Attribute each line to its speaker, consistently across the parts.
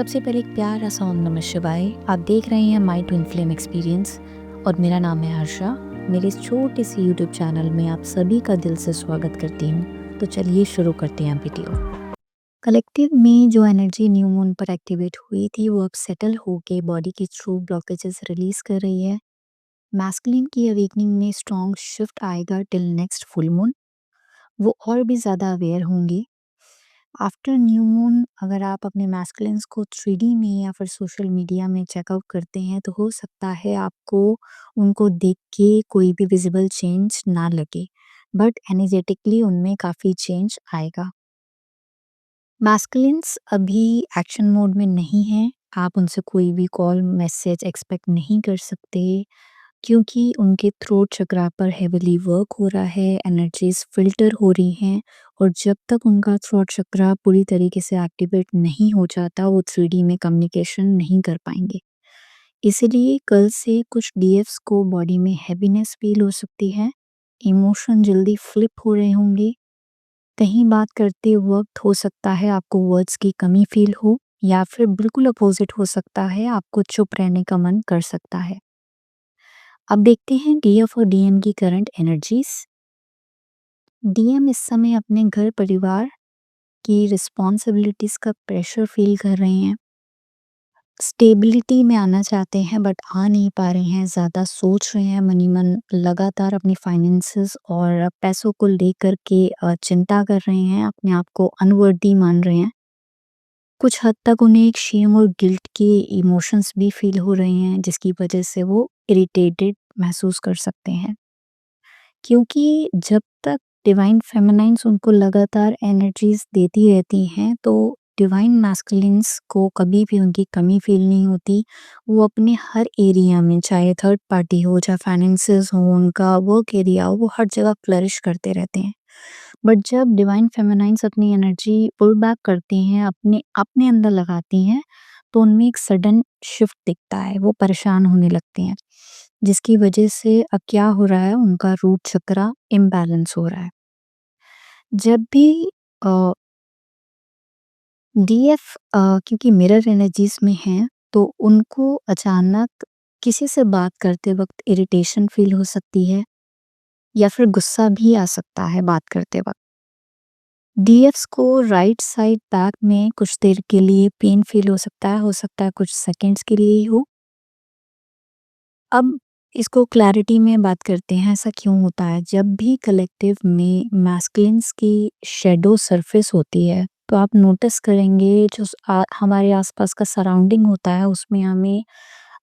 Speaker 1: सबसे पहले एक प्यारा सा ओम नमः शिवाय। आप देख रहे हैं माई ट्विन फ्लेम एक्सपीरियंस और मेरा नाम है हर्षा। मेरे इस छोटे से यूट्यूब चैनल में आप सभी का दिल से स्वागत करती हूँ। तो चलिए शुरू करते हैं वीडियो। कलेक्टिव में जो एनर्जी न्यू मून पर एक्टिवेट हुई थी वो अब सेटल होके बॉडी के थ्रू ब्लॉकेजेस रिलीज कर रही है। मैस्कुलिन की अवेकनिंग में स्ट्रॉन्ग शिफ्ट आएगा टिल नेक्स्ट फुल मून। वो और भी ज़्यादा अवेयर होंगे। आफ्टर न्यू मून अगर आप अपने मैस्कुलिन्स को 3D में या फिर सोशल मीडिया में चेकआउट करते हैं तो हो सकता है आपको उनको देख के कोई भी विजिबल चेंज ना लगे, बट एनर्जेटिकली उनमें काफ़ी चेंज आएगा। मैस्कुलिन्स अभी एक्शन मोड में नहीं हैं। आप उनसे कोई भी कॉल मैसेज एक्सपेक्ट नहीं कर सकते क्योंकि उनके थ्रोट चक्रा पर हेविली वर्क हो रहा है, एनर्जीज फिल्टर हो रही हैं और जब तक उनका थ्रोट चक्रा पूरी तरीके से एक्टिवेट नहीं हो जाता वो 3D में कम्युनिकेशन नहीं कर पाएंगे। इसीलिए कल से कुछ डीएफ्स को बॉडी में हैवीनेस फील हो सकती है, इमोशन जल्दी फ्लिप हो रहे होंगे। कहीं बात करते वक्त हो सकता है आपको वर्ड्स की कमी फील हो या फिर बिल्कुल अपोजिट हो सकता है, आपको चुप रहने का मन कर सकता है। अब देखते हैं डीएफ और डीएम की करंट एनर्जीज। डीएम इस समय अपने घर परिवार की रिस्पॉन्सिबिलिटीज का प्रेशर फील कर रहे हैं, स्टेबिलिटी में आना चाहते हैं बट आ नहीं पा रहे हैं, ज़्यादा सोच रहे हैं, मनी मन लगातार अपनी फाइनेंसेस और पैसों को लेकर के चिंता कर रहे हैं, अपने आप को अनवर्दी मान रहे हैं। कुछ हद तक उन्हें एक शेम और गिल्ट के इमोशंस भी फील हो रहे हैं जिसकी वजह से वो इरिटेटेड महसूस कर सकते हैं, क्योंकि जब तक डिवाइन फेमिनाइन्स उनको लगातार एनर्जीज देती रहती हैं तो डिवाइन मैस्कुलिन्स को कभी भी उनकी कमी फील नहीं होती। वो अपने हर एरिया में, चाहे थर्ड पार्टी हो, चाहे फाइनेंसेस हो, उनका वर्क एरिया हो, वो हर जगह फ्लरिश करते रहते हैं। बट जब डिवाइन फेमिनाइन्स अपनी एनर्जी पुल बैक करती हैं, अपने अपने अंदर लगाती हैं, तो उनमें एक सडन शिफ्ट दिखता है, वो परेशान होने लगते हैं जिसकी वजह से अब क्या हो रहा है, उनका रूट चक्रा इम्बैलेंस हो रहा है। जब भी डीएफ क्योंकि मिरर एनर्जीज में हैं तो उनको अचानक किसी से बात करते वक्त इरिटेशन फील हो सकती है या फिर गुस्सा भी आ सकता है बात करते वक्त। डीएफ्स को राइट साइड बैक में कुछ देर के लिए पेन फील हो सकता है कुछ सेकंड्स के लिए ही हो। अब इसको क्लैरिटी में बात करते हैं, ऐसा क्यों होता है? जब भी कलेक्टिव में मैस्कुलिन्स की शैडो सरफेस होती है तो आप नोटिस करेंगे जो हमारे आसपास का सराउंडिंग होता है उसमें हमें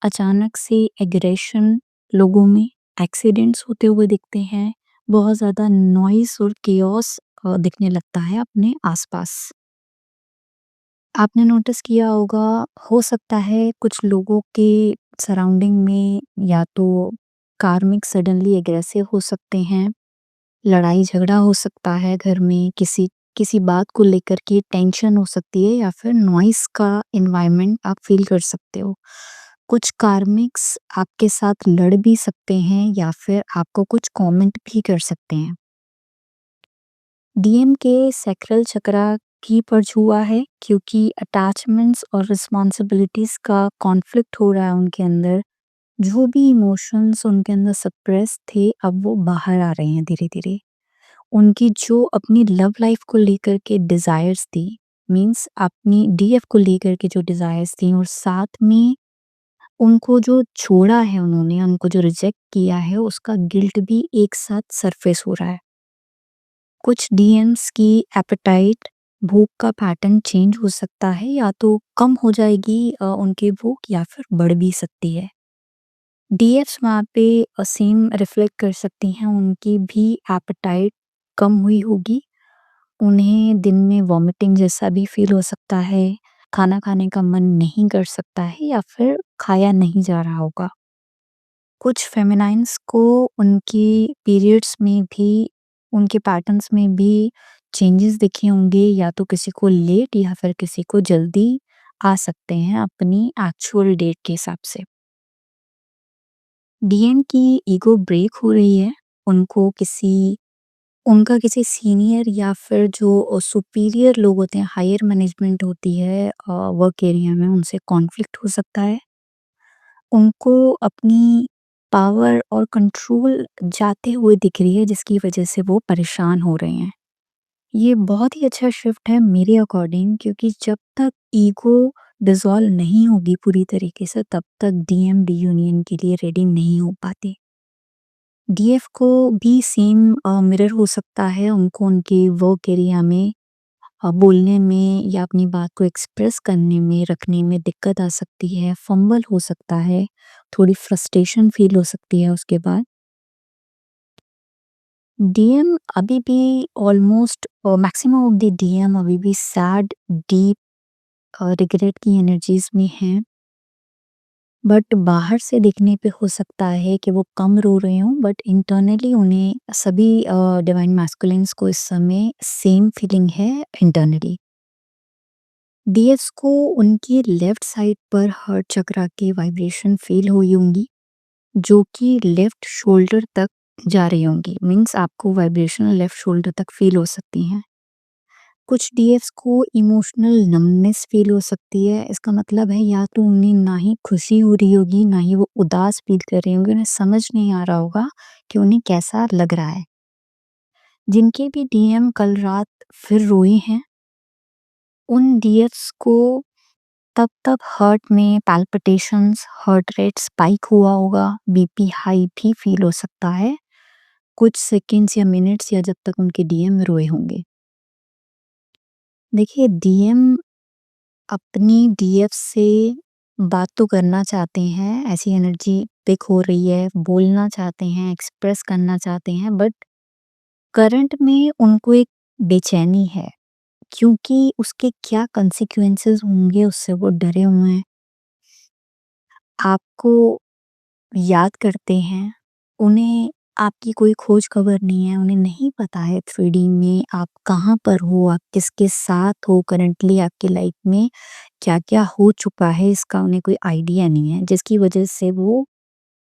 Speaker 1: अचानक से एग्रेशन लोगों में, एक्सीडेंट्स होते हुए दिखते हैं, बहुत ज़्यादा नॉइस और केओस दिखने लगता है अपने आसपास। आपने नोटिस किया होगा, हो सकता है कुछ लोगों के सराउंडिंग में या तो कार्मिक सडनली एग्रेसिव हो सकते हैं, लड़ाई झगड़ा हो सकता है घर में, किसी किसी बात को लेकर के टेंशन हो सकती है या फिर नॉइस का एनवायरनमेंट आप फील कर सकते हो। कुछ कार्मिक्स आपके साथ लड़ भी सकते हैं या फिर आपको कुछ कमेंट भी कर सकते हैं। डीएम के सैक्रल चक्रा की पर छुआ है क्योंकि अटैचमेंट्स और रिस्पॉन्सिबिलिटीज का कॉन्फ्लिक्ट हो रहा है उनके अंदर। जो भी इमोशंस उनके अंदर सप्रेस थे अब वो बाहर आ रहे हैं धीरे धीरे। उनकी जो अपनी लव लाइफ को लेकर के डिजायर्स थी, मीन्स अपनी डीएफ को लेकर के जो डिजायर्स थी और साथ में उनको जो छोड़ा है उन्होंने, उनको जो रिजेक्ट किया है उसका गिल्ट भी एक साथ सरफेस हो रहा है। कुछ डीएम्स की एपेटाइट, भूख का पैटर्न चेंज हो सकता है, या तो कम हो जाएगी उनकी भूख या फिर बढ़ भी सकती है। डीएफ्स वहाँ पे सेम रिफ्लेक्ट कर सकती हैं, उनकी भी एपेटाइट कम हुई होगी। उन्हें दिन में वॉमिटिंग जैसा भी फील हो सकता है, खाना खाने का मन नहीं कर सकता है या फिर खाया नहीं जा रहा होगा। कुछ फेमिनाइन्स को उनकी पीरियड्स में भी, उनके पैटर्न्स में भी चेंजेस दिखे होंगे, या तो किसी को लेट या फिर किसी को जल्दी आ सकते हैं अपनी एक्चुअल डेट के हिसाब से। डीएन की ईगो ब्रेक हो रही है, उनको किसी उनका किसी सीनियर या फिर जो सुपीरियर लोग होते हैं, हायर मैनेजमेंट होती है वर्क एरिया में, उनसे कॉन्फ्लिक्ट हो सकता है। उनको अपनी पावर और कंट्रोल जाते हुए दिख रही है जिसकी वजह से वो परेशान हो रहे हैं। ये बहुत ही अच्छा शिफ्ट है मेरे अकॉर्डिंग, क्योंकि जब तक ईगो डिसॉल्व नहीं होगी पूरी तरीके से तब तक डीएम रीयूनियन के लिए रेडी नहीं हो पाते। डीएफ को भी सेम मिरर हो सकता है, उनको उनके वर्क एरिया में बोलने में या अपनी बात को एक्सप्रेस करने में, रखने में दिक्कत आ सकती है, फंबल हो सकता है, थोड़ी फ्रस्ट्रेशन फील हो सकती है उसके बाद। डीएम अभी भी almost maximum of the DM अभी भी सैड, डीप रिग्रेट की एनर्जीज़ में हैं। बट बाहर से देखने पे हो सकता है कि वो कम रो रहे हों, बट इंटरनली उन्हें सभी डिवाइन मैस्कुलिन्स को इस समय सेम फीलिंग है इंटरनली। डीएस को उनकी लेफ्ट साइड पर हार्ट चक्रा की वाइब्रेशन फील हुई होंगी, जो कि लेफ्ट शोल्डर तक जा रही होंगी। मीन्स आपको वाइब्रेशन लेफ्ट शोल्डर तक फील हो सकती हैं। कुछ डीएफ्स को इमोशनल नमनेस फील हो सकती है। इसका मतलब है या तो उन्हें ना ही खुशी हो रही होगी, ना ही वो उदास फील कर रहे होंगे, उन्हें समझ नहीं आ रहा होगा कि उन्हें कैसा लग रहा है। जिनके भी डीएम कल रात फिर रोए हैं, उन डीएफ्स को तब हार्ट में पैल्पिटेशंस, हार्ट रेट स्पाइक हुआ होगा, बीपी हाई भी फील हो सकता है, कुछ सेकंड्स या मिनट्स या जब तक उनके डीएम रोए होंगे। देखिए, डीएम अपनी डीएफ से बात तो करना चाहते हैं, ऐसी एनर्जी पिक हो रही है, बोलना चाहते हैं, एक्सप्रेस करना चाहते हैं, बट करंट में उनको एक बेचैनी है, क्योंकि उसके क्या कॉन्सिक्वेंसेस होंगे उससे वो डरे हुए हैं। आपको याद करते हैं, उन्हें आपकी कोई खोज खबर नहीं है, उन्हें नहीं पता है 3D में आप कहाँ पर हो, आप किसके साथ हो, करंटली आपकी लाइफ में क्या-क्या हो चुका है इसका उन्हें कोई आइडिया नहीं है, जिसकी वजह से वो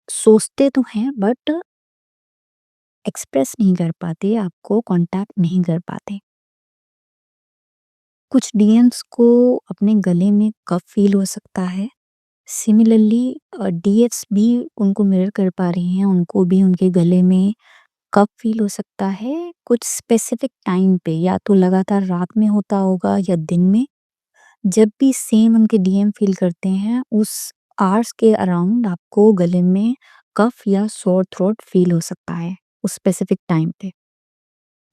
Speaker 1: सोचते तो हैं बट एक्सप्रेस नहीं कर पाते, आपको कॉन्टैक्ट नहीं कर पाते। कुछ डीएम्स को अपने गले में कफ फील हो सकता है। सिमिलरली डीएफ्स भी उनको मिरर कर पा रही हैं, उनको भी उनके गले में कब फ़ील हो सकता है, कुछ स्पेसिफ़िक टाइम पे, या तो लगातार रात में होता होगा या दिन में। जब भी सेम उनके डीएम फ़ील करते हैं, उस आवर्स के अराउंड आपको गले में कफ़ या सोर थ्रोट फ़ील हो सकता है, उस स्पेसिफ़िक टाइम पे।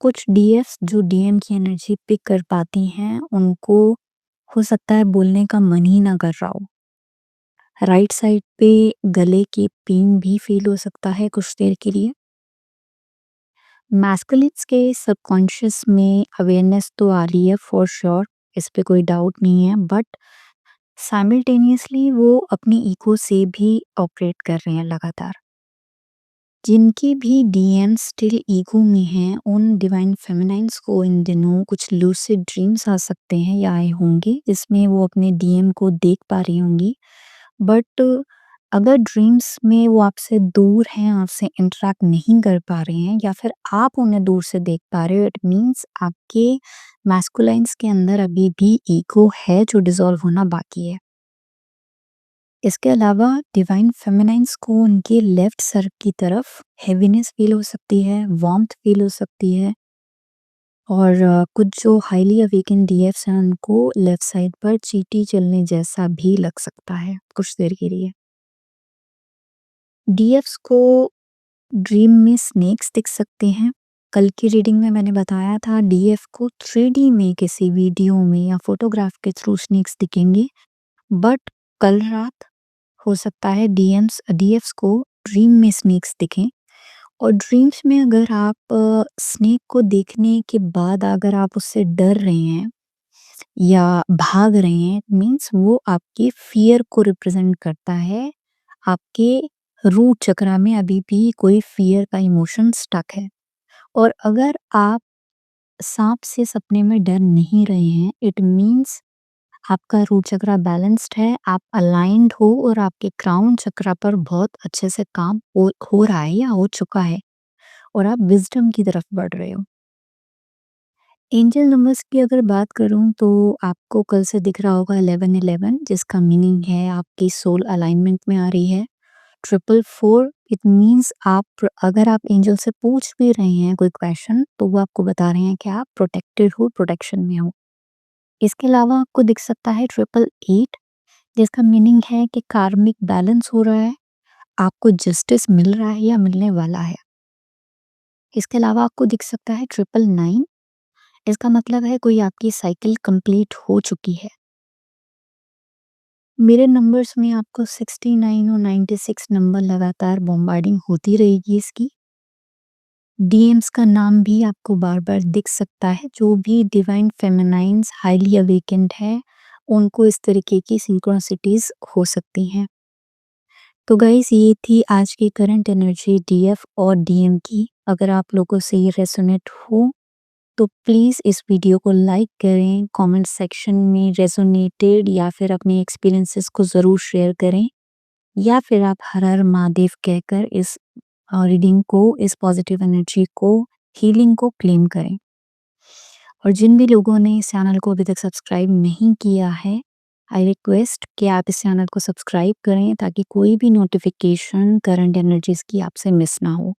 Speaker 1: कुछ डीएफ्स जो डीएम की एनर्जी पिक कर पाती हैं, उनको हो सकता है बोलने का मन ही ना कर रहा हो। राइट साइड पे गले की पेन भी फ़ील हो सकता है कुछ देर के लिए। मैस्कुलिन्स के सबकॉन्शियस में अवेयरनेस तो आ रही है फॉर श्योर, इस पे कोई डाउट नहीं है, बट साइमल्टेनियसली वो अपनी ईगो से भी ऑपरेट कर रहे हैं लगातार। जिनकी भी डीएम स्टिल ईगो में हैं, उन डिवाइन फेमिनाइन्स को इन दिनों कुछ लूसिड ड्रीम्स आ सकते हैं या आए होंगे, जिसमें वो अपने डीएम को देख पा रही होंगी। बट अगर ड्रीम्स में वो आपसे दूर हैं, आपसे इंटरैक्ट नहीं कर पा रहे हैं या फिर आप उन्हें दूर से देख पा रहे हो, इट मीन्स आपके मैस्कुलाइन्स के अंदर अभी भी ईगो है जो डिसॉल्व होना बाकी है। इसके अलावा डिवाइन फेमिनाइन्स को उनके लेफ्ट सर की तरफ हेवीनेस फील हो सकती है, वार्मथ फील हो सकती है, और कुछ जो हाईली अवेकन डीएफ्स हैं उनको लेफ्ट साइड पर चींटी चलने जैसा भी लग सकता है कुछ देर के लिए। डीएफ्स को ड्रीम में स्नेक्स दिख सकते हैं। कल की रीडिंग में मैंने बताया था डीएफ को 3D में किसी वीडियो में या फोटोग्राफ के थ्रू स्नेक्स दिखेंगे, बट कल रात हो सकता है डीएफ्स को ड्रीम में स्नेक्स दिखें। और ड्रीम्स में अगर आप स्नेक को देखने के बाद अगर आप उससे डर रहे हैं या भाग रहे हैं, मीन्स वो आपके फ़ियर को रिप्रेज़ेंट करता है। आपके रूट चक्रा में अभी भी कोई फ़ियर का इमोशन स्टक है। और अगर आप साँप से सपने में डर नहीं रहे हैं, इट मीन्स आपका रूट चक्रा बैलेंस्ड है, आप अलाइन्ड हो और आपके क्राउन चक्रा पर बहुत अच्छे से काम हो रहा है या हो चुका है। और आप विज़डम की तरफ बढ़ रहे हो। एंजल नंबर्स की अगर बात करूँ तो आपको कल से दिख रहा होगा 11-11, जिसका मीनिंग है आपकी सोल अलाइनमेंट में आ रही है। 444 इट मीन्स आप अगर आप एंजल से पूछ भी रहे हैं कोई क्वेश्चन तो वो आपको बता रहे हैं कि आप प्रोटेक्टेड हो, प्रोटेक्शन में हो। इसके अलावा आपको दिख सकता है 888, जिसका मीनिंग है कि कार्मिक बैलेंस हो रहा है, आपको जस्टिस मिल रहा है या मिलने वाला है। इसके अलावा आपको दिख सकता है 999, इसका मतलब है कोई आपकी साइकिल कंप्लीट हो चुकी है। मेरे नंबर्स में आपको 69 और 96 नंबर लगातार बॉम्बार्डिंग होती रहेगी इसकी। डीएम्स का नाम भी आपको बार-बार दिख सकता है, जो भी डिवाइन फेमिनाइन्स हाइली अवेकेंड है, उनको इस तरीके की सिंक्रोनिसिटीज़ हो सकती हैं। तो गाइज़ ये थी आज की करंट एनर्जी डीएफ और डीएम की। अगर आप लोगों से ये रेज़ोनेट हो तो प्लीज़ इस वीडियो को लाइक करें, कमेंट सेक्शन में रेज़ोनेटेड या फिर अपने एक्सपीरियंसेस को ज़रूर शेयर करें, या फिर आप हर हर महादेव कहकर इस रीडिंग को, इस पॉजिटिव एनर्जी को, हीलिंग को क्लेम करें। और जिन भी लोगों ने इस चैनल को अभी तक सब्सक्राइब नहीं किया है, आई रिक्वेस्ट कि आप इस चैनल को सब्सक्राइब करें ताकि कोई भी नोटिफिकेशन करंट एनर्जीज की आपसे मिस ना हो।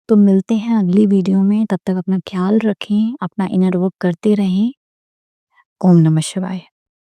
Speaker 1: तो मिलते हैं अगली वीडियो में, तब तक अपना ख्याल रखें, अपना इनर वर्क करते रहें। ओम नमः शिवाय।